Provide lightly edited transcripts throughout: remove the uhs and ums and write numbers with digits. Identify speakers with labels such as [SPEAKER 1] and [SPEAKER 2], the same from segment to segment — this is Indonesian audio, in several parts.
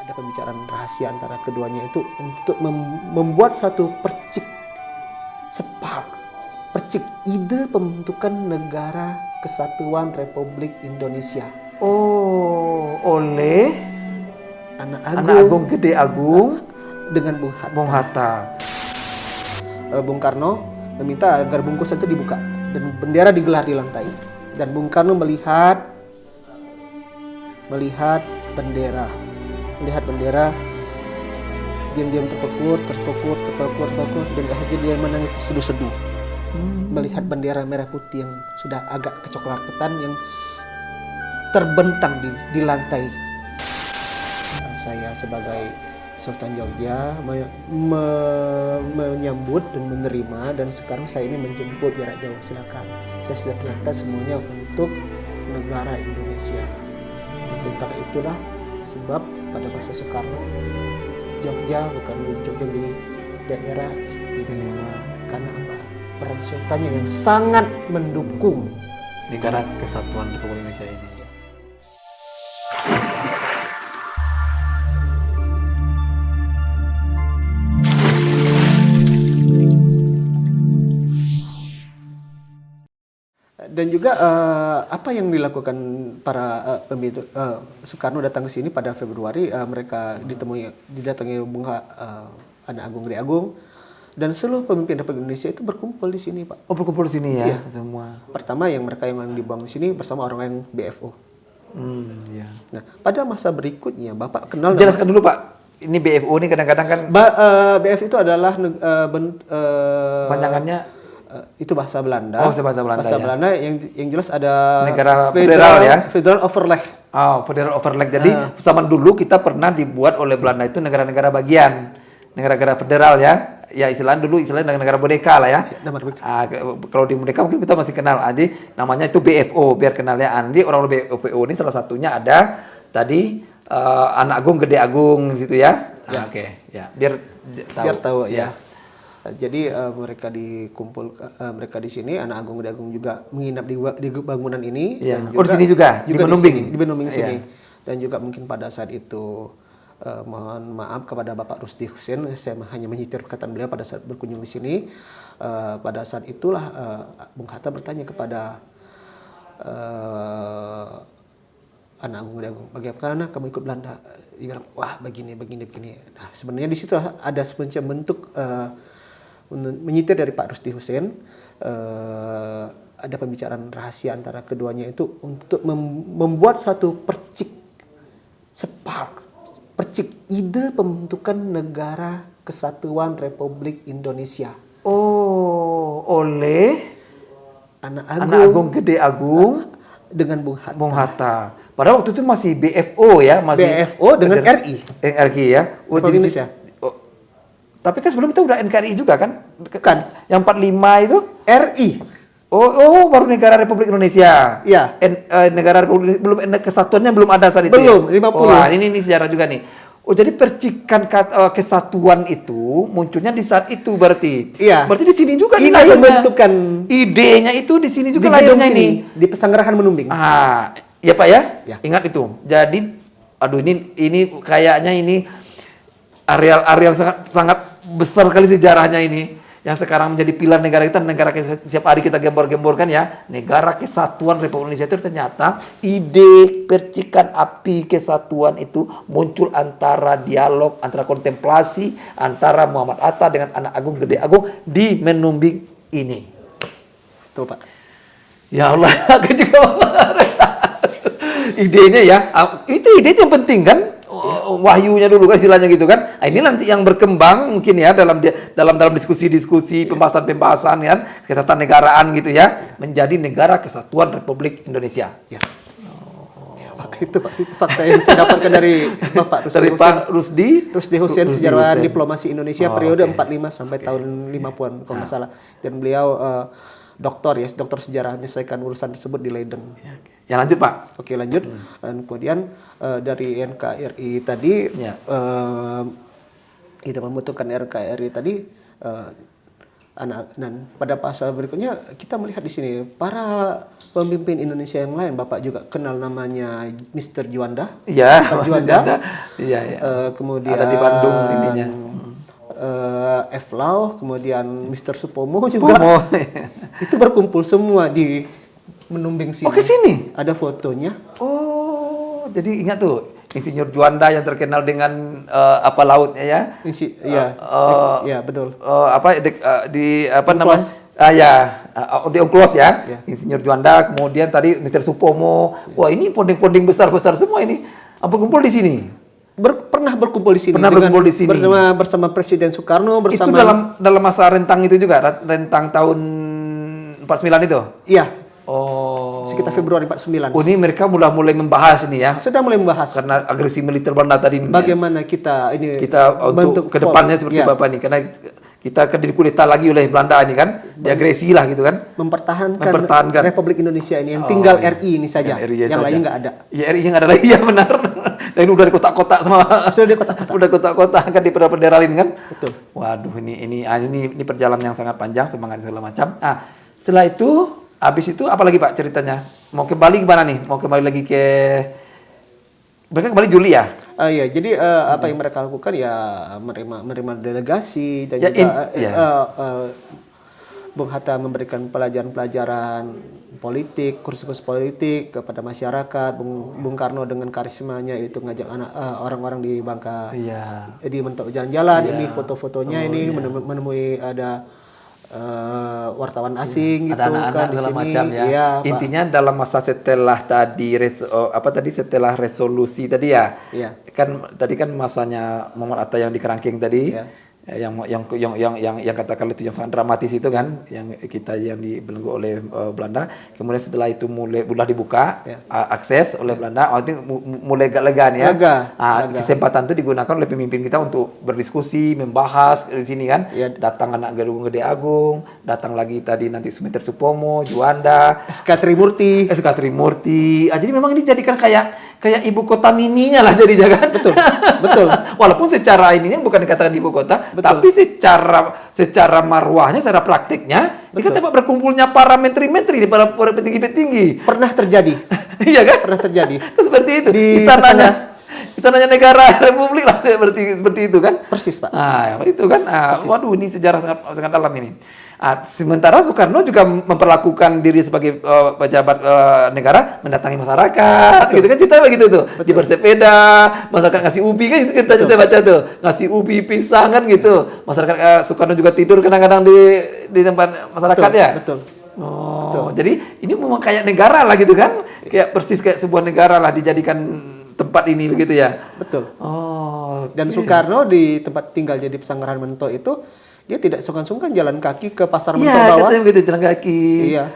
[SPEAKER 1] ada pembicaraan rahasia antara keduanya itu untuk membuat satu percik ide pembentukan negara kesatuan Republik Indonesia.
[SPEAKER 2] Oh, oleh
[SPEAKER 1] Anak
[SPEAKER 2] Anak Agung Gede Agung
[SPEAKER 1] dengan
[SPEAKER 2] Bung Hatta.
[SPEAKER 1] Bung Karno meminta agar bungkusan itu dibuka dan bendera digelar di lantai. Dan Bung Karno melihat bendera, diam-diam terpekur, dan akhirnya dia menangis terseduh-seduh. Melihat bendera merah putih yang sudah agak kecoklatan yang terbentang di lantai. Saya sebagai Sultan Jogja menyambut dan menerima, dan sekarang saya ini menjemput jarak jauh. Silakan, saya sudah persiapkan semuanya untuk negara Indonesia. Mungkin karena itulah sebab pada masa Soekarno Jogja bukan Jogja menjadi daerah istimewa karena apa? Peran sultannya yang sangat mendukung
[SPEAKER 2] Negara Kesatuan Republik Indonesia ini.
[SPEAKER 1] Dan juga apa yang dilakukan para pembantu Soekarno datang ke sini pada Februari, mereka didatangi Anak Agung Gede Agung, dan seluruh pemimpin Republik Indonesia itu berkumpul di sini, Pak.
[SPEAKER 2] Oh, berkumpul di sini ya,
[SPEAKER 1] Iya.
[SPEAKER 2] semua.
[SPEAKER 1] Pertama mereka yang dibuang di sini bersama orang yang BFO.
[SPEAKER 2] Ya.
[SPEAKER 1] Nah, pada masa berikutnya Bapak kenal
[SPEAKER 2] Jelaskan dulu Pak, ini BFO ini kadang-kadang kan
[SPEAKER 1] BF itu adalah
[SPEAKER 2] panjangannya
[SPEAKER 1] itu bahasa Belanda.
[SPEAKER 2] Oh, bahasa Belanda.
[SPEAKER 1] Bahasa
[SPEAKER 2] ya.
[SPEAKER 1] Belanda yang jelas ada
[SPEAKER 2] Negara federal ya.
[SPEAKER 1] Federal Overleg.
[SPEAKER 2] Oh, Federal Overleg. Jadi zaman dulu kita pernah dibuat oleh Belanda itu negara-negara bagian, negara-negara federal ya. Ya istilahnya dulu negara boneka lah ya. Kalau di boneka mungkin kita masih kenal. Jadi namanya itu BFO biar kenalnya. Andi orang BFO ini salah satunya ada tadi Anak Agung Gede Agung situ ya.
[SPEAKER 1] Ya.
[SPEAKER 2] Oke. Ya biar
[SPEAKER 1] tahu ya. Jadi mereka mereka di sini, Anak Agung Gede Agung juga menginap di bangunan ini.
[SPEAKER 2] Ya.
[SPEAKER 1] Dan
[SPEAKER 2] Di sini juga di
[SPEAKER 1] Benumbing sini.
[SPEAKER 2] Ya.
[SPEAKER 1] Dan juga mungkin pada saat itu mohon maaf kepada Bapak Rusdi Hussein, saya hanya menyitir perkataan beliau pada saat berkunjung di sini. Pada saat itulah Bung Hatta bertanya kepada Anak Agung Gede Agung, bagaimana kamu ikut Belanda? Dia bilang, wah begini. Nah, sebenarnya di situ ada semacam bentuk menyitir dari Pak Rusdi Hussein, ada pembicaraan rahasia antara keduanya itu untuk membuat satu percik ide pembentukan negara kesatuan Republik Indonesia.
[SPEAKER 2] Oh, oleh
[SPEAKER 1] Anak
[SPEAKER 2] Anak Agung Gede Agung
[SPEAKER 1] dengan Bung Hatta.
[SPEAKER 2] Padahal waktu itu masih BFO ya, masih
[SPEAKER 1] BFO dengan RI.
[SPEAKER 2] NRI ya.
[SPEAKER 1] Oh, Indonesia.
[SPEAKER 2] Tapi kan sebelum kita udah NKRI juga kan?
[SPEAKER 1] Kan.
[SPEAKER 2] Yang 45 itu
[SPEAKER 1] RI.
[SPEAKER 2] Oh, baru negara Republik Indonesia.
[SPEAKER 1] Iya.
[SPEAKER 2] Negara Republik belum kesatuannya belum ada saat itu.
[SPEAKER 1] Belum,
[SPEAKER 2] ya?
[SPEAKER 1] 50.
[SPEAKER 2] Wah, ini sejarah juga nih. Oh, jadi percikan kesatuan itu munculnya di saat itu berarti.
[SPEAKER 1] Iya.
[SPEAKER 2] Berarti di sini juga
[SPEAKER 1] Ini
[SPEAKER 2] lahirnya.
[SPEAKER 1] pembentukan
[SPEAKER 2] Idenya itu di sini juga
[SPEAKER 1] di gedung
[SPEAKER 2] lahirnya
[SPEAKER 1] sini,
[SPEAKER 2] ini.
[SPEAKER 1] di Pesanggerahan Menumbing.
[SPEAKER 2] Ah, ya Pak ya?
[SPEAKER 1] Ya.
[SPEAKER 2] Ingat itu. Jadi aduh ini kayaknya ini areal sangat besar sekali sejarahnya ini. Yang sekarang menjadi pilar negara kita, negara setiap hari kita gembor-gemborkan ya, negara kesatuan Republik Indonesia itu ternyata ide percikan api kesatuan itu muncul antara dialog, antara kontemplasi antara Muhammad Hatta dengan Anak Agung Gede Agung di Menumbing ini.
[SPEAKER 1] Tuh Pak.
[SPEAKER 2] Ya Allah, aku juga idenya ya, itu ide yang penting kan. Wahyunya dulu kan istilahnya gitu kan. Nah, ini nanti yang berkembang mungkin ya dalam diskusi-diskusi, pembahasan kan, ketatanegaraan gitu ya, menjadi negara kesatuan Republik Indonesia.
[SPEAKER 1] Ya. Ya, Pak, itu fakta yang saya dapatkan dari Bapak Rusdi
[SPEAKER 2] Dari
[SPEAKER 1] Hussein.
[SPEAKER 2] Pak Rusdi
[SPEAKER 1] Hussein, sejarawan
[SPEAKER 2] Hussein.
[SPEAKER 1] diplomasi Indonesia periode 45 sampai tahun 50-an kalau nggak salah. Dan beliau doktor sejarah menyelesaikan urusan tersebut di Leiden.
[SPEAKER 2] Ya lanjut Pak.
[SPEAKER 1] Oke lanjut. Dan kemudian dari NKRI tadi, ide pembentukan NKRI tadi, Dan pada pasal berikutnya kita melihat di sini para pemimpin Indonesia yang lain, Bapak juga kenal namanya Mr. Juanda.
[SPEAKER 2] Iya,
[SPEAKER 1] Pak Juanda.
[SPEAKER 2] Iya, iya.
[SPEAKER 1] Kemudian
[SPEAKER 2] Ada di Bandung ininya.
[SPEAKER 1] F. Lau, kemudian Mr. Supomo juga.
[SPEAKER 2] Pomo.
[SPEAKER 1] Itu berkumpul semua di Menumbing sini.
[SPEAKER 2] Oh, ke sini?
[SPEAKER 1] Ada fotonya.
[SPEAKER 2] Oh, jadi ingat tuh Insinyur Juanda yang terkenal dengan apa lautnya ya?
[SPEAKER 1] Iya, betul.
[SPEAKER 2] Di apa
[SPEAKER 1] UNCLOS.
[SPEAKER 2] namanya? Di UNCLOS ya.
[SPEAKER 1] Ya.
[SPEAKER 2] Insinyur Juanda, kemudian tadi Mr. Supomo. Wah, ini ponding-ponding besar-besar semua ini. Apa kumpul di sini?
[SPEAKER 1] Pernah berkumpul di sini.
[SPEAKER 2] Pernah berkumpul di sini.
[SPEAKER 1] Bersama Presiden Soekarno, bersama.
[SPEAKER 2] Itu dalam masa rentang itu juga, rentang tahun 49 itu?
[SPEAKER 1] Iya,
[SPEAKER 2] Oh.
[SPEAKER 1] sekitar Februari 49.
[SPEAKER 2] Oh, ini mereka mulai membahas ini ya.
[SPEAKER 1] Sudah mulai membahas
[SPEAKER 2] Karena agresi militer Belanda tadi.
[SPEAKER 1] bagaimana kita
[SPEAKER 2] Untuk kedepannya seperti Bapak nih, karena kita akan dikudeta lagi oleh Belanda ini kan, diagresi lah gitu kan.
[SPEAKER 1] mempertahankan Republik Indonesia ini yang tinggal RI ini saja, yang lain nggak ada.
[SPEAKER 2] Ya RI yang ada lagi ya benar. Dan udah di kotak-kotak sama.
[SPEAKER 1] Sudah di kotak-kotak.
[SPEAKER 2] Udah kotak-kotak kan di bendera-benderain kan.
[SPEAKER 1] Betul.
[SPEAKER 2] Waduh, ini perjalanan yang sangat panjang, semangat segala macam. Setelah itu, habis itu apa lagi Pak ceritanya? Mau kembali gimana nih? Mau kembali lagi ke mereka kembali Juli ya?
[SPEAKER 1] Iya, jadi apa yang mereka lakukan ya menerima delegasi dan
[SPEAKER 2] Ya,
[SPEAKER 1] juga Bung Hatta memberikan pelajaran-pelajaran politik, kursus-kursus politik kepada masyarakat. Bung Karno dengan karismanya itu ngajak orang-orang di Bangka, di Mentok jalan-jalan. Ini foto-fotonya menemui ada wartawan asing gitu
[SPEAKER 2] ada anak-anak
[SPEAKER 1] kan di
[SPEAKER 2] segala
[SPEAKER 1] sini.
[SPEAKER 2] macam ya.
[SPEAKER 1] Iya,
[SPEAKER 2] Intinya dalam masa setelah setelah resolusi tadi ya.
[SPEAKER 1] Iya.
[SPEAKER 2] Kan tadi kan masanya Muhammad Atta yang di Kerangkeng tadi.
[SPEAKER 1] Iya.
[SPEAKER 2] Yang katakan itu yang sangat dramatis itu kan, yang kita yang dibelenggu oleh Belanda. Kemudian setelah itu mulai dibuka akses oleh Belanda, itu mulai lega ya.
[SPEAKER 1] Lega.
[SPEAKER 2] Kesempatan itu digunakan oleh pemimpin kita untuk berdiskusi, membahas di sini kan.
[SPEAKER 1] Ya.
[SPEAKER 2] Datang anak Gedung Gede Agung, datang lagi tadi nanti Mr. Supomo, Juanda,
[SPEAKER 1] SK Trimurti.
[SPEAKER 2] Jadi memang ini jadikan kayak ibu kota mininya lah jadi jangan.
[SPEAKER 1] Betul.
[SPEAKER 2] Walaupun secara ininya bukan dikatakan ibu kota, tapi secara marwahnya, secara praktiknya, ini kan tempat berkumpulnya para menteri-menteri, para petinggi-petinggi.
[SPEAKER 1] Pernah terjadi.
[SPEAKER 2] Iya kan?
[SPEAKER 1] Pernah terjadi.
[SPEAKER 2] Seperti itu.
[SPEAKER 1] Di
[SPEAKER 2] Istananya negara republik lah seperti itu kan?
[SPEAKER 1] Persis, Pak.
[SPEAKER 2] Itu kan. Waduh, ini sejarah sangat dalam ini. Sementara Soekarno juga memperlakukan diri sebagai pejabat negara, mendatangi masyarakat, gitu kan, cerita begitu tuh. Di bersepeda, masyarakat ngasih ubi kan, itu ceritanya saya baca tuh, ngasih ubi, pisang kan gitu. Masyarakat Soekarno juga tidur kadang-kadang di tempat masyarakat ya.
[SPEAKER 1] Betul.
[SPEAKER 2] Jadi ini memang kayak negara lah gitu kan, kayak persis kayak sebuah negara lah dijadikan tempat ini begitu ya.
[SPEAKER 1] Betul. Dan Soekarno di tempat tinggalnya di Pesanggerahan Mentok itu dia tidak sungkan-sungkan jalan kaki ke pasar Mentok bawah.
[SPEAKER 2] Iya, begitu jalan kaki.
[SPEAKER 1] Iya.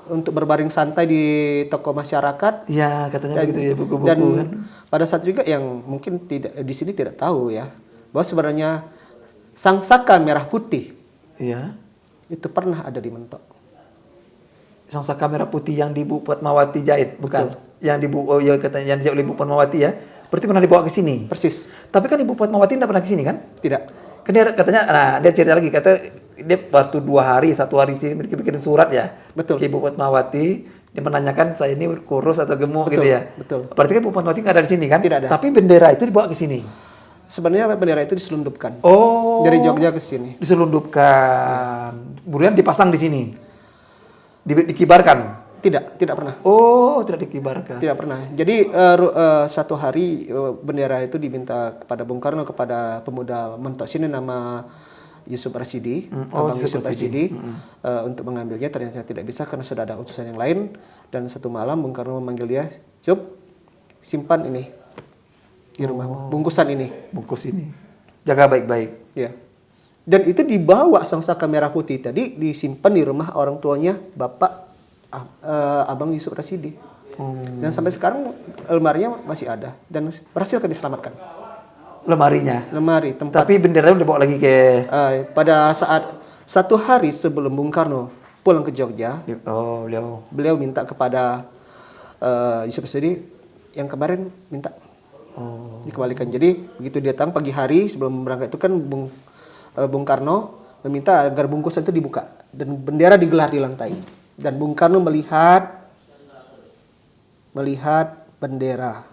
[SPEAKER 1] Untuk berbaring santai di toko masyarakat.
[SPEAKER 2] Iya, katanya begitu ya, buku-buku
[SPEAKER 1] dan
[SPEAKER 2] kan.
[SPEAKER 1] pada saat juga yang mungkin tidak di sini tidak tahu ya, bahwa sebenarnya Sang Saka Merah Putih itu pernah ada di Mentok.
[SPEAKER 2] Sang Saka Merah Putih yang di Bu Fatmawati jahit, bukan? Yang katanya yang dijahit oleh Bu Fatmawati ya. Berarti pernah dibawa ke sini.
[SPEAKER 1] Persis.
[SPEAKER 2] Tapi kan Ibu Fatmawati tidak pernah ke sini kan?
[SPEAKER 1] Tidak.
[SPEAKER 2] Kan dia katanya, dia cerita lagi, dia waktu 1 hari sini bikin surat ya.
[SPEAKER 1] Betul.
[SPEAKER 2] Ke Ibu Fatmawati, dia menanyakan saya ini kurus atau gemuk gitu ya.
[SPEAKER 1] Betul.
[SPEAKER 2] Berarti kan Ibu Fatmawati nggak ada di sini kan?
[SPEAKER 1] Tidak ada.
[SPEAKER 2] Tapi bendera itu dibawa ke sini.
[SPEAKER 1] Sebenarnya bendera itu diselundupkan.
[SPEAKER 2] Oh.
[SPEAKER 1] Dari Jogja ke sini.
[SPEAKER 2] Diselundupkan. Kemudian dipasang di sini. Dikibarkan.
[SPEAKER 1] Tidak pernah.
[SPEAKER 2] Oh, tidak dikibarkan.
[SPEAKER 1] Tidak pernah. Jadi satu hari bendera itu diminta kepada Bung Karno, kepada pemuda Mentok sini nama Yusuf Rasidi, Abang Yusuf Rasidi, untuk mengambilnya. Ternyata tidak bisa karena sudah ada utusan yang lain. Dan satu malam Bung Karno memanggil dia, "Cup, simpan ini di rumahmu, bungkusan ini."
[SPEAKER 2] Bungkus ini. Jaga baik-baik.
[SPEAKER 1] Ya. Dan itu dibawa Sang Saka Merah Putih tadi, disimpan di rumah orang tuanya Bapak Abang Yusuf Rasidi. Dan sampai sekarang lemarinya masih ada dan berhasil diselamatkan.
[SPEAKER 2] Lemari
[SPEAKER 1] tempat.
[SPEAKER 2] Tapi benderanya udah bawa lagi ke
[SPEAKER 1] pada saat 1 hari sebelum Bung Karno pulang ke Jogja. Beliau minta kepada Yusuf Rasidi yang kemarin minta dikembalikan. Jadi begitu dia datang pagi hari sebelum berangkat itu kan Bung Karno meminta agar bungkusan itu dibuka dan bendera digelar di lantai. Dan Bung Karno melihat bendera,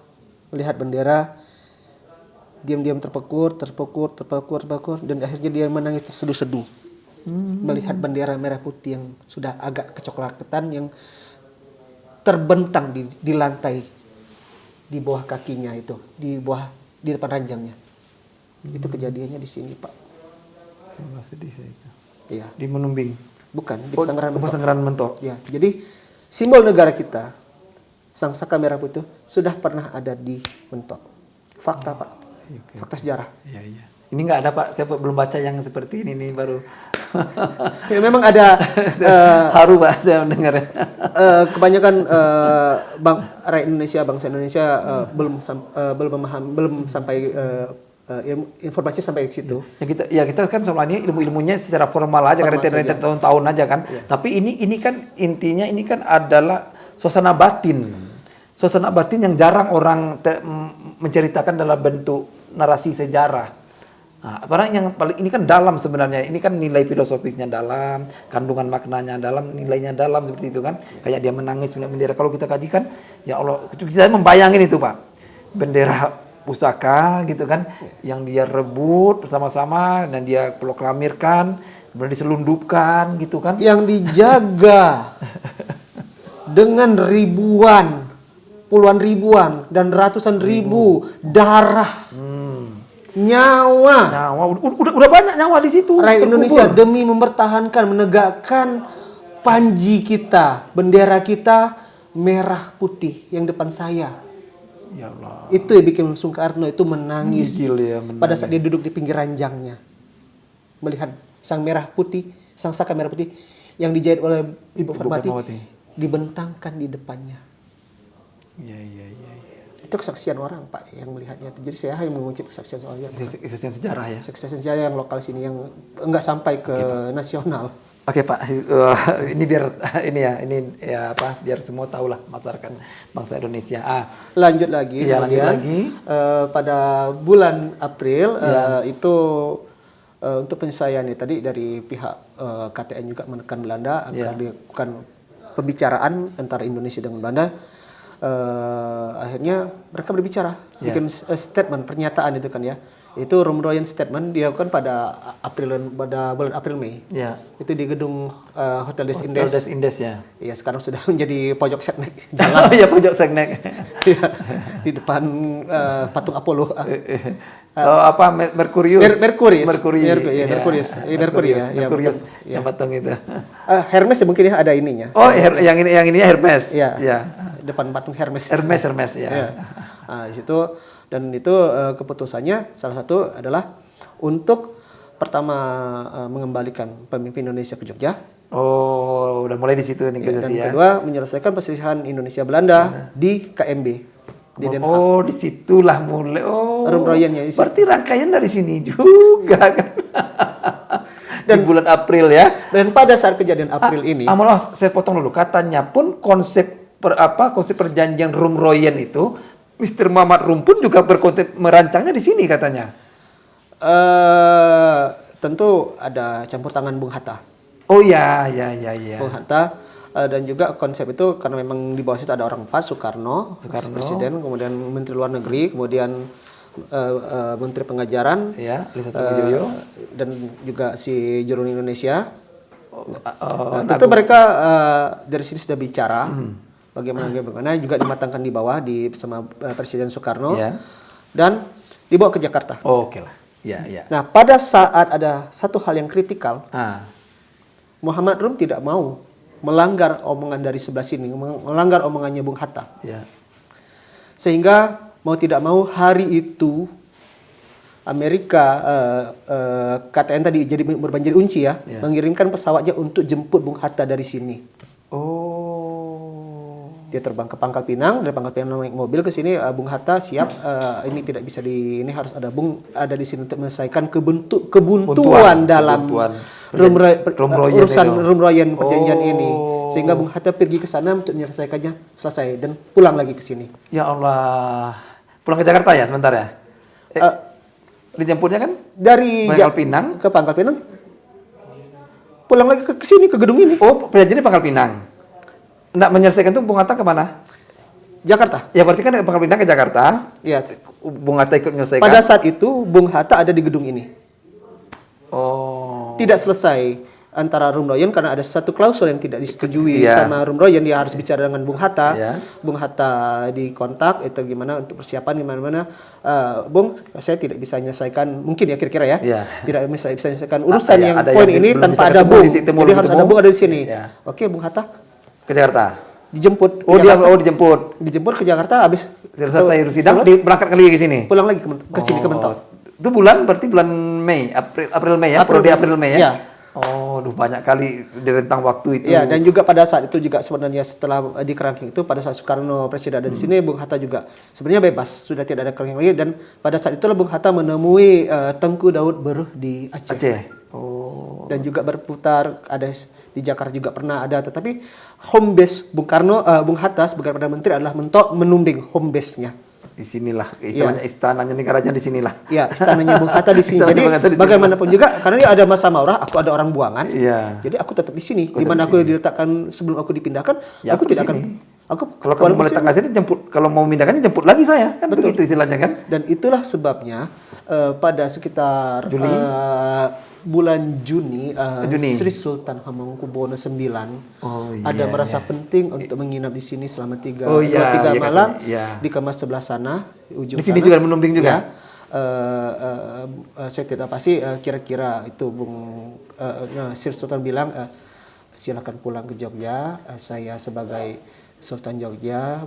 [SPEAKER 1] diam-diam terpekur, dan akhirnya dia menangis terseduh-seduh. Melihat bendera merah putih yang sudah agak kecoklatan yang terbentang di lantai di bawah kakinya itu, di depan ranjangnya. Itu kejadiannya di sini, Pak.
[SPEAKER 2] Sedih saya itu.
[SPEAKER 1] Iya.
[SPEAKER 2] Di Menumbing.
[SPEAKER 1] Bukan, di Pesanggeran Mentok.
[SPEAKER 2] Pesanggeran Mentok.
[SPEAKER 1] Ya, jadi simbol negara kita, Sang Saka Merah Putih sudah pernah ada di Mentok. Fakta, Pak. Fakta sejarah.
[SPEAKER 2] Iya, iya. Ini nggak ada, Pak. Saya belum baca yang seperti ini nih baru.
[SPEAKER 1] Ya, memang ada
[SPEAKER 2] Haru, Pak, saya mendengarnya.
[SPEAKER 1] kebanyakan rakyat Indonesia, bangsa Indonesia belum sampai informasi sampai ke situ.
[SPEAKER 2] Ya kita kan selama ini ilmu-ilmunya secara formal aja, karena internet tahun-tahun aja kan.
[SPEAKER 1] Ya.
[SPEAKER 2] Tapi ini kan intinya ini kan adalah suasana batin. Suasana batin yang jarang orang menceritakan dalam bentuk narasi sejarah. Nah, barang yang paling ini kan dalam sebenarnya. Ini kan nilai filosofisnya dalam, kandungan maknanya dalam, nilainya dalam seperti itu kan. Kayak dia menangis melihat bendera. Kalau kita kajikan, ya Allah, saya membayangin itu, Pak. Bendera pusaka gitu kan, yang dia rebut bersama-sama dan dia proklamirkan, kemudian diselundupkan gitu kan.
[SPEAKER 1] Yang dijaga dengan puluhan ribuan dan ratusan ribu darah, nyawa
[SPEAKER 2] udah banyak nyawa di situ.
[SPEAKER 1] rakyat Indonesia demi mempertahankan, menegakkan panji kita, bendera kita merah putih yang depan saya.
[SPEAKER 2] Ya Allah.
[SPEAKER 1] Itu yang bikin Soekarno itu menangis
[SPEAKER 2] Menangis.
[SPEAKER 1] pada saat dia duduk di pinggir ranjangnya, melihat sang saka merah putih yang dijahit oleh Ibu Fatmawati dibentangkan di depannya.
[SPEAKER 2] Iya.
[SPEAKER 1] Itu kesaksian orang, Pak, yang melihatnya. Jadi saya hanya mengutip kesaksian soalnya.
[SPEAKER 2] Kesaksian sejarah ya.
[SPEAKER 1] Kesaksian sejarah yang lokal sini yang enggak sampai ke nasional.
[SPEAKER 2] Oke, Pak, ini biar biar semua tahu lah masyarakat bangsa Indonesia.
[SPEAKER 1] Lanjut lagi, pada bulan April itu untuk penyelesaian tadi dari pihak KTN juga menekan Belanda agar dilakukan pembicaraan antara Indonesia dengan Belanda. Akhirnya mereka berbicara, bikin statement, pernyataan itu kan ya. Itu Rumroyen statement dilakukan pada bulan April Mei.
[SPEAKER 2] Ya.
[SPEAKER 1] Itu di gedung Hotel Des Indes.
[SPEAKER 2] Hotel Des Indes ya.
[SPEAKER 1] Iya, sekarang sudah menjadi pojok seknek jalan.
[SPEAKER 2] Ya, pojok seknek.
[SPEAKER 1] Iya, di depan patung Apollo.
[SPEAKER 2] Merkurius.
[SPEAKER 1] Merkurius
[SPEAKER 2] Yang patung itu.
[SPEAKER 1] Hermes mungkin ya ada ininya.
[SPEAKER 2] Oh, yang ininya Hermes.
[SPEAKER 1] Iya. Ya. Depan patung Hermes.
[SPEAKER 2] Hermes ya.
[SPEAKER 1] Ya. Nah, di situ. Dan itu keputusannya salah satu adalah untuk pertama mengembalikan pemimpin Indonesia ke Jogja.
[SPEAKER 2] Oh, udah mulai di situ negosiasi
[SPEAKER 1] dan kedua menyelesaikan perselisihan Indonesia Belanda di KMB. Di Den Haag.
[SPEAKER 2] Oh, disitulah mulai. Oh,
[SPEAKER 1] Rumroyennya.
[SPEAKER 2] Berarti rangkaian dari sini juga kan. Dan di bulan April ya.
[SPEAKER 1] Dan pada saat kejadian April ini.
[SPEAKER 2] Maaf, saya potong dulu. Katanya pun konsep perjanjian Rumroyen itu Mr. Muhammad Rum pun juga berkonsep merancangnya di sini katanya.
[SPEAKER 1] Tentu ada campur tangan Bung Hatta.
[SPEAKER 2] Oh ya.
[SPEAKER 1] Bung Hatta dan juga konsep itu karena memang di bawah situ ada orang Pak Soekarno, Presiden, kemudian Menteri Luar Negeri, kemudian Menteri Pengajaran, dan juga si Jurun Indonesia. Tentu mereka dari sini sudah bicara. Bagaimana juga dimatangkan di bawah bersama Presiden Soekarno dan dibawa ke Jakarta.
[SPEAKER 2] Oh, oke lah. Ya.
[SPEAKER 1] Nah, pada saat ada satu hal yang kritikal, Muhammad Rum tidak mau melanggar omongan dari sebelah sini, melanggar omongannya Bung Hatta.
[SPEAKER 2] Ya.
[SPEAKER 1] Sehingga mau tidak mau hari itu Amerika KTN tadi jadi berbanjir unci mengirimkan pesawatnya untuk jemput Bung Hatta dari sini. Dia terbang ke Pangkal Pinang, dari Pangkal Pinang naik mobil ke sini. Bung Hatta siap, ini tidak bisa ini harus ada ada di sini untuk menyelesaikan kebuntuan dalam urusan Rumroyen perjanjian ini. Sehingga Bung Hatta pergi ke sana untuk menyelesaikannya, selesai dan pulang lagi ke sini.
[SPEAKER 2] Ya Allah, pulang ke Jakarta ya sebentar ya? Dijemputnya kan
[SPEAKER 1] Dari
[SPEAKER 2] Pangkal Pinang
[SPEAKER 1] ke Pangkal Pinang, pulang lagi ke sini, ke gedung ini,
[SPEAKER 2] oh jadi Pangkal Pinang nggak menyelesaikan tuh Bung Hatta kemana
[SPEAKER 1] Jakarta.
[SPEAKER 2] ya berarti kan dari Pangkal Pinang ke Jakarta
[SPEAKER 1] Ya.
[SPEAKER 2] Bung Hatta ikut menyelesaikan
[SPEAKER 1] Pada saat itu Bung Hatta ada di gedung ini.
[SPEAKER 2] oh
[SPEAKER 1] Tidak selesai antara Rumroyen karena ada satu klausul yang tidak disetujui
[SPEAKER 2] Iya.
[SPEAKER 1] sama Rumroyen. Dia harus bicara dengan Bung Hatta.
[SPEAKER 2] Iya.
[SPEAKER 1] Bung Hatta dikontak itu gimana untuk persiapan di mana-mana. Bung, saya tidak bisa menyelesaikan mungkin ya kira-kira ya.
[SPEAKER 2] Iya.
[SPEAKER 1] Tidak bisa menyelesaikan urusan
[SPEAKER 2] Iya,
[SPEAKER 1] yang
[SPEAKER 2] ada
[SPEAKER 1] poin
[SPEAKER 2] yang
[SPEAKER 1] ini
[SPEAKER 2] belum
[SPEAKER 1] tanpa
[SPEAKER 2] bisa
[SPEAKER 1] ada
[SPEAKER 2] ketemu,
[SPEAKER 1] Bung.
[SPEAKER 2] titik temu
[SPEAKER 1] Jadi
[SPEAKER 2] belum
[SPEAKER 1] harus
[SPEAKER 2] ketemu.
[SPEAKER 1] ada Bung ada di sini.
[SPEAKER 2] Iya.
[SPEAKER 1] Oke, Bung Hatta
[SPEAKER 2] ke Jakarta
[SPEAKER 1] dijemput
[SPEAKER 2] oh
[SPEAKER 1] ke Jakarta.
[SPEAKER 2] dijemput
[SPEAKER 1] Dijemput ke Jakarta habis
[SPEAKER 2] selesai sidang berangkat kali ke sini
[SPEAKER 1] pulang lagi ke sini ke Mentok.
[SPEAKER 2] itu berarti bulan Mei April Mei ya
[SPEAKER 1] April,
[SPEAKER 2] periode April Mei ya
[SPEAKER 1] iya.
[SPEAKER 2] oh duh banyak kali di rentang waktu itu
[SPEAKER 1] Ya, dan juga pada saat itu juga sebenarnya setelah di kerangkeng itu pada saat Soekarno Presiden ada di sini, Bung Hatta juga sebenarnya bebas, sudah tidak ada kerangkeng lagi dan pada saat itulah Bung Hatta menemui Tengku Daud Beruh di Aceh.
[SPEAKER 2] oh
[SPEAKER 1] Dan juga berputar ada di Jakarta juga pernah ada, tetapi home base Bung Hatta sebagai Perdana Menteri adalah Mentok Menumbing home base-nya.
[SPEAKER 2] di sinilah istilahnya istananya negaranya di sinilah
[SPEAKER 1] Ya, istananya Bung Hatta di sini.
[SPEAKER 2] Istananya
[SPEAKER 1] Jadi
[SPEAKER 2] Bung Hatta di sini.
[SPEAKER 1] bagaimanapun juga karena dia ada masa maurah, aku ada orang buangan.
[SPEAKER 2] Iya.
[SPEAKER 1] Jadi aku tetap di sini. Di mana aku diletakkan sebelum aku dipindahkan,
[SPEAKER 2] Ya,
[SPEAKER 1] aku
[SPEAKER 2] aku
[SPEAKER 1] tidak
[SPEAKER 2] di
[SPEAKER 1] akan
[SPEAKER 2] sini.
[SPEAKER 1] aku
[SPEAKER 2] kalau kamu mau letakkan sini jemput kalau mau mindahkannya jemput lagi saya kan
[SPEAKER 1] Betul.
[SPEAKER 2] begitu istilahnya kan
[SPEAKER 1] Dan itulah sebabnya pada sekitar
[SPEAKER 2] Juli?
[SPEAKER 1] bulan Juni,
[SPEAKER 2] Juni.
[SPEAKER 1] Sri Sultan Hamengkubuwono IX
[SPEAKER 2] Oh,
[SPEAKER 1] ada
[SPEAKER 2] iya,
[SPEAKER 1] merasa penting untuk menginap di sini selama tiga
[SPEAKER 2] Oh, iya,
[SPEAKER 1] tiga
[SPEAKER 2] iya,
[SPEAKER 1] malam
[SPEAKER 2] katanya, iya.
[SPEAKER 1] di kamar sebelah sana ujung
[SPEAKER 2] Di sini
[SPEAKER 1] sana.
[SPEAKER 2] juga menumbing juga?
[SPEAKER 1] Ya. Saya tidak pasti kira-kira itu Sri Sultan bilang silakan pulang ke Jogja. Saya sebagai Sultan Jogja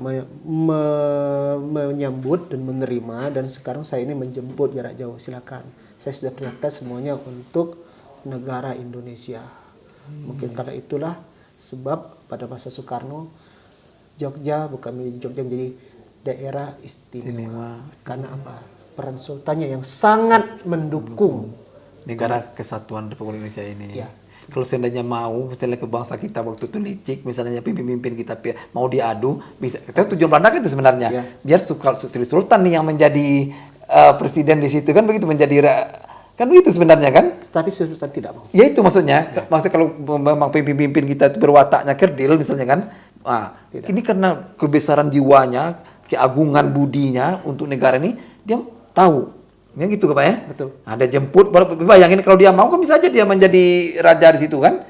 [SPEAKER 1] menyambut dan menerima dan sekarang saya ini menjemput jarak jauh, silakan. Saya sudah perlihatkan semuanya untuk negara Indonesia. Mungkin karena itulah sebab pada masa Soekarno Jogja menjadi daerah istimewa. Karena apa? Peran sultannya yang sangat mendukung
[SPEAKER 2] negara kesatuan Republik Indonesia ini.
[SPEAKER 1] Iya.
[SPEAKER 2] Kalau seandainya mau, misalnya ke bangsa kita waktu itu licik, misalnya pemimpin kita mau diadu, bisa. Kita tujuan Belanda kan itu sebenarnya,
[SPEAKER 1] Iya.
[SPEAKER 2] biar Sri Sultan nih yang menjadi presiden di situ kan begitu kan begitu sebenarnya kan?
[SPEAKER 1] Tapi Sultan tidak mau.
[SPEAKER 2] Ya itu maksudnya, maksudnya kalau memang pemimpin kita itu berwataknya kerdil misalnya kan, ini karena kebesaran jiwanya, keagungan budinya untuk negara ini, dia tahu, ya gitu Pak ya?
[SPEAKER 1] Betul.
[SPEAKER 2] Ada jemput, bayangin kalau dia mau kan bisa aja dia menjadi raja di situ kan,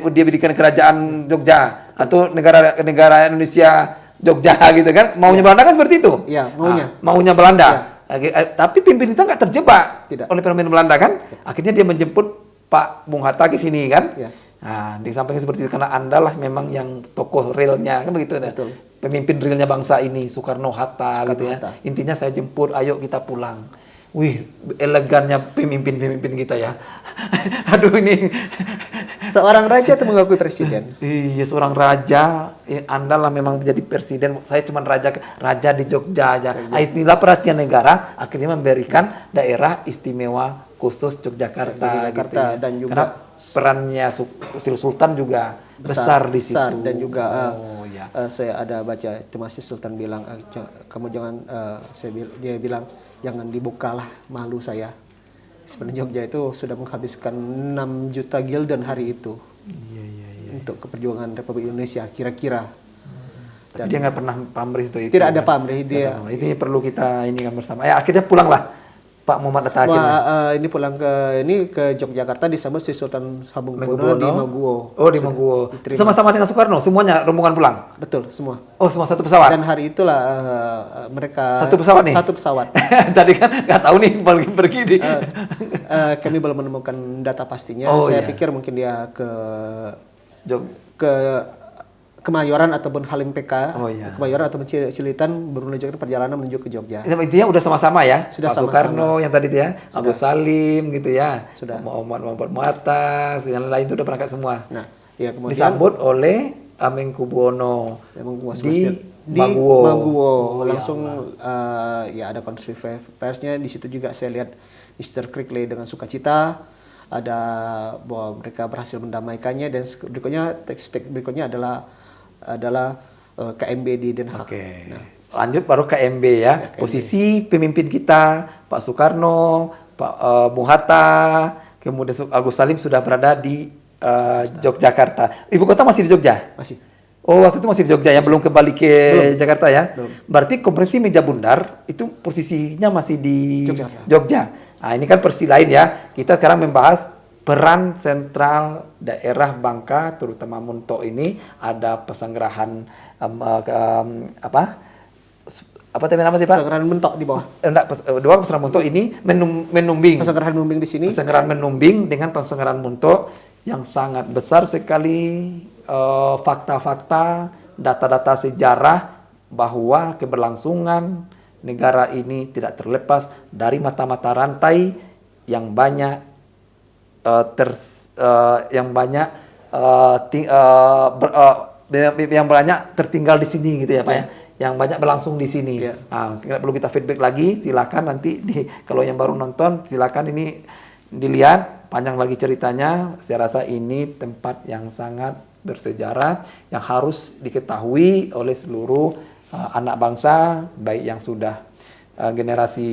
[SPEAKER 2] dia berikan kerajaan Jogja atau negara Indonesia Jogja gitu kan, maunya Belanda kan seperti itu.
[SPEAKER 1] Iya, maunya.
[SPEAKER 2] Maunya Belanda. Tapi pimpinan kita nggak terjebak
[SPEAKER 1] Tidak.
[SPEAKER 2] oleh pemimpin Belanda kan. Akhirnya dia menjemput Pak Bung Hatta ke sini kan.
[SPEAKER 1] Ya.
[SPEAKER 2] Nah, di sampingnya seperti itu karena Anda lah memang yang tokoh realnya kan begitu.
[SPEAKER 1] Betul.
[SPEAKER 2] Pemimpin realnya bangsa ini Soekarno Hatta gitu ya.
[SPEAKER 1] Hatta.
[SPEAKER 2] Intinya saya jemput, ayo kita pulang. Wih, elegannya pemimpin kita ya. Aduh ini.
[SPEAKER 1] Seorang raja itu mengakui presiden.
[SPEAKER 2] Iya, seorang raja. Anda lah memang menjadi presiden. Saya cuma raja di Jogja aja. Inilah perhatian negara akhirnya memberikan daerah istimewa khusus Yogyakarta.
[SPEAKER 1] Yogyakarta
[SPEAKER 2] gitu ya.
[SPEAKER 1] dan juga
[SPEAKER 2] karena perannya Sri Sultan juga besar di situ.
[SPEAKER 1] dan juga
[SPEAKER 2] ya.
[SPEAKER 1] saya ada baca itu masih Sultan bilang kamu jangan dia bilang jangan dibukalah malu saya. Sebenarnya Jogja itu sudah menghabiskan 6 juta gulden hari itu untuk keperjuangan Republik Indonesia kira-kira.
[SPEAKER 2] Tapi dia nggak pernah pamrih itu.
[SPEAKER 1] Tidak ada pamrih dia.
[SPEAKER 2] Ini perlu kita ini kan bersama. Ya akhirnya pulanglah Pak Muhammad Hatta akhirnya.
[SPEAKER 1] Ini pulang ke Yogyakarta disambut si Sultan Hamengkubuwono di Maguwo.
[SPEAKER 2] Oh di Maguwo. Sama-sama dengan Soekarno, semuanya rombongan pulang.
[SPEAKER 1] Betul semua.
[SPEAKER 2] Oh semua satu pesawat.
[SPEAKER 1] Dan hari itulah mereka
[SPEAKER 2] Satu pesawat nih?
[SPEAKER 1] Satu pesawat.
[SPEAKER 2] Tadi kan nggak tahu nih pergi di.
[SPEAKER 1] Kami belum menemukan data pastinya.
[SPEAKER 2] Oh,
[SPEAKER 1] Saya
[SPEAKER 2] iya.
[SPEAKER 1] pikir mungkin dia ke
[SPEAKER 2] Jog.
[SPEAKER 1] Kemayoran ataupun Halim PK,
[SPEAKER 2] Oh, iya.
[SPEAKER 1] Kemayoran ataupun Cilitan menuju perjalanan menuju ke Jogja.
[SPEAKER 2] Intinya udah sama-sama ya.
[SPEAKER 1] Sudah
[SPEAKER 2] Pak
[SPEAKER 1] sama-sama.
[SPEAKER 2] Soekarno yang tadi itu ya, Agus Salim gitu ya.
[SPEAKER 1] Sudah.
[SPEAKER 2] Muhammad Muatta, yang lain itu udah berangkat semua.
[SPEAKER 1] Nah, ya kemudian
[SPEAKER 2] Disambut oleh Hamengkubuwono di
[SPEAKER 1] Maguwo.
[SPEAKER 2] Maguwo.
[SPEAKER 1] Langsung ya ada konferensi persnya di situ juga saya lihat Mr. Crickley dengan sukacita ada bahwa mereka berhasil mendamaikannya dan berikutnya teks berikutnya adalah KMB di Den Haag.
[SPEAKER 2] Oke.
[SPEAKER 1] Nah,
[SPEAKER 2] Lanjut baru KMB ya. Posisi pemimpin kita Pak Soekarno, Pak Bung Hatta, kemudian Agus Salim sudah berada di Yogyakarta. Ibu kota masih di Jogja?
[SPEAKER 1] Masih.
[SPEAKER 2] Oh, waktu itu masih di Jogja, yang belum kembali ke Jakarta ya?
[SPEAKER 1] Belum.
[SPEAKER 2] Berarti Konferensi Meja Bundar itu posisinya masih di
[SPEAKER 1] Yogyakarta.
[SPEAKER 2] Jogja. Nah, ini kan versi lain ya. Kita sekarang membahas peran sentral daerah Bangka, terutama Muntok ini. Ada pesanggerahan apa namanya sih Pak?
[SPEAKER 1] Pesanggerahan mentok di bawah.
[SPEAKER 2] Dua pesanggerahan Muntok ini menumbing.
[SPEAKER 1] Pesanggerahan Mumbing di sini.
[SPEAKER 2] Pesanggerahan menumbing dengan pesanggerahan Muntok yang sangat besar sekali fakta-fakta, data-data sejarah bahwa keberlangsungan negara ini tidak terlepas dari mata-mata rantai yang banyak yang banyak tertinggal di sini gitu ya Pak ya. Yang banyak berlangsung di sini. Nah, tidak perlu kita feedback lagi, silakan nanti kalau yang baru nonton silakan ini dilihat panjang lagi ceritanya. Saya rasa ini tempat yang sangat bersejarah yang harus diketahui oleh seluruh anak bangsa, baik yang sudah generasi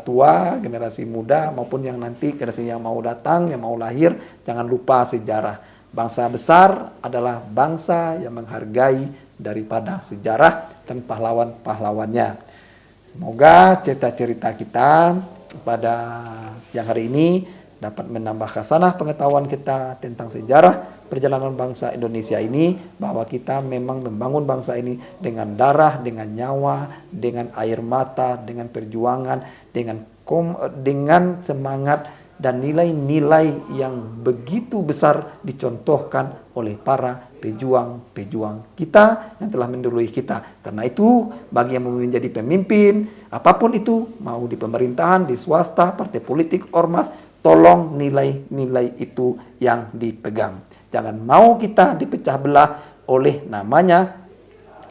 [SPEAKER 2] tua, generasi muda maupun yang nanti generasi yang mau datang, yang mau lahir. Jangan lupa sejarah. Bangsa besar adalah bangsa yang menghargai daripada sejarah dan pahlawan-pahlawannya. Semoga cerita-cerita kita pada siang hari ini dapat menambah khasanah pengetahuan kita tentang sejarah perjalanan bangsa Indonesia ini, bahwa kita memang membangun bangsa ini dengan darah, dengan nyawa, dengan air mata, dengan perjuangan, dengan semangat dan nilai-nilai yang begitu besar dicontohkan oleh para pejuang-pejuang kita yang telah mendahului kita. Karena itu, bagi yang mau menjadi pemimpin, apapun itu, mau di pemerintahan, di swasta, partai politik, ormas, tolong nilai-nilai itu yang dipegang. Jangan mau kita dipecah belah oleh namanya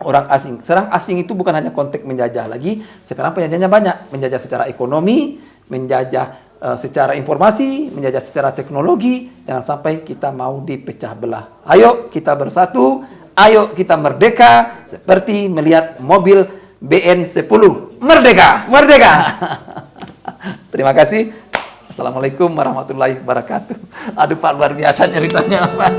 [SPEAKER 2] orang asing. Sekarang asing itu bukan hanya konteks menjajah lagi, sekarang penjajahnya banyak. Menjajah secara ekonomi, menjajah secara informasi, menjajah secara teknologi. Jangan sampai kita mau dipecah belah. Ayo kita bersatu, ayo kita merdeka, seperti melihat mobil BN10. Merdeka! Merdeka! Terima kasih. Assalamualaikum warahmatullahi wabarakatuh. Aduh Pak, luar biasa ceritanya Pak.